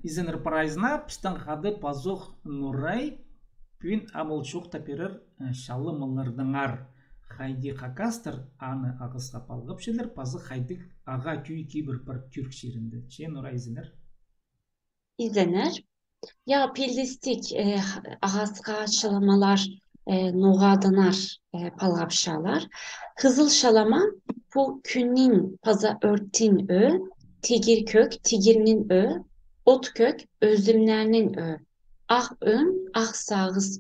Изенер парайзна пистан хады пазох нурай пин амылчук таперер шалы мылырдыңар хайди хакастыр аны ағысқа палғып шелер пазы хайдик аға күй кибір пар түрк шерінде. Че нурай изенер? İzlenir. Ya pillistik ağaçka şalamalar noğadınar palgapşalar. Hızıl şalama bu künnin paza örttin tigir kök tigirinin ot kök özümlerinin ah ön ah sağız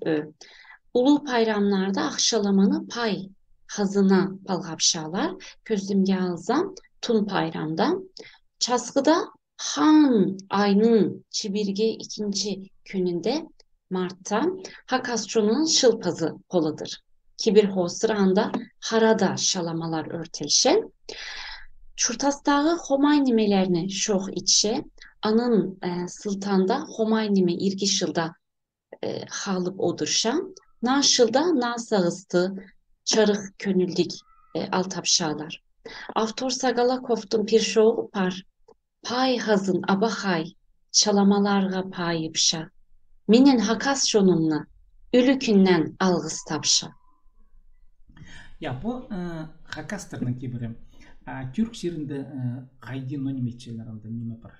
Ulu bayramlarda akşalamanı pay hazına palgapşalar. Közümge alzam tun bayramda. Çaskıda Han ayının çibirge ikinci gününde Mart'ta Hakastron'un şılpazı koladır. Kibir hosıranda harada şalamalar örtelişe. Çurtastağı homaynimelerini şoh içe. Anın sıltanda homaynime irgişılda halıp odurşa. Naşılda nasağıstı çarık könüldük altapşalar. Avtor sagala koftun bir şoğu par. Pay hazın abahay, çalamalarga payıpşa. Minin hakas şonunla, ülükünden algıs tapşa. Ya bu hakastırның кибірі. Türk şerinde haydi nonimetçilerinde nime var?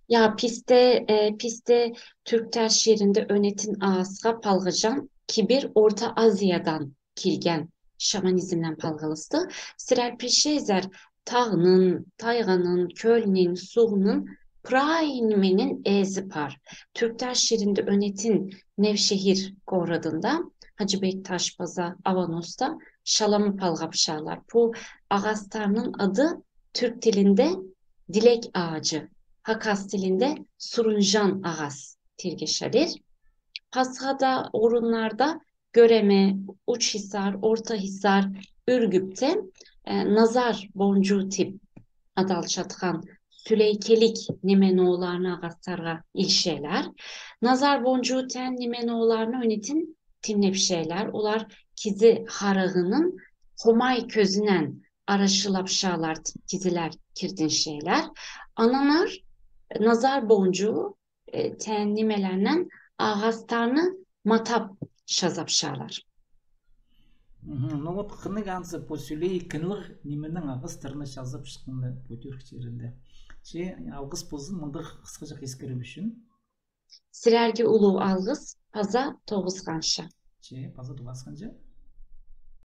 Ya piste Türkler şiirinde önetin ağızga palgıcan kibir Orta Asya'dan kilgen şamanizmden palgılısты. Sirel Pişezer tağının, tayganın, kölnin, suğunun praynimenin ezi par. Türkler şiirinde önetin Nevşehir Goradında Hacı Bektaş Baza Avanos'ta şalamı palgapşarlar. Bu ağastarının adı Türk dilinde dilek ağacı. Hakas dilinde surunjan ağas tirgeşalir. Paskada orunlarda Göreme, Uçhisar, Ortahisar, Ürgüp'te nazar boncuğu tip adal çatkan Süleykelik nimenoğlarına ağastarga ilşeler. Nazar boncuğu ten nimenoğlarına yönetin tinlepşeler. Olar kizi harağının homay közünen araşılapşalar kiziler kirdin şeyler. Ananar nazar boncuğu tenlimelerinden ağastarını matap şazapşalar. Ну вот қыны гансы по сүлей кінлік неменің ағыз тұрны жазып шыққанды по түрк жерінде. Че алғыс болсын мұнды қысқаша ескеріп үшін. Sirergi ulu algız paza toğuzganşa. Че паза туғасқанша.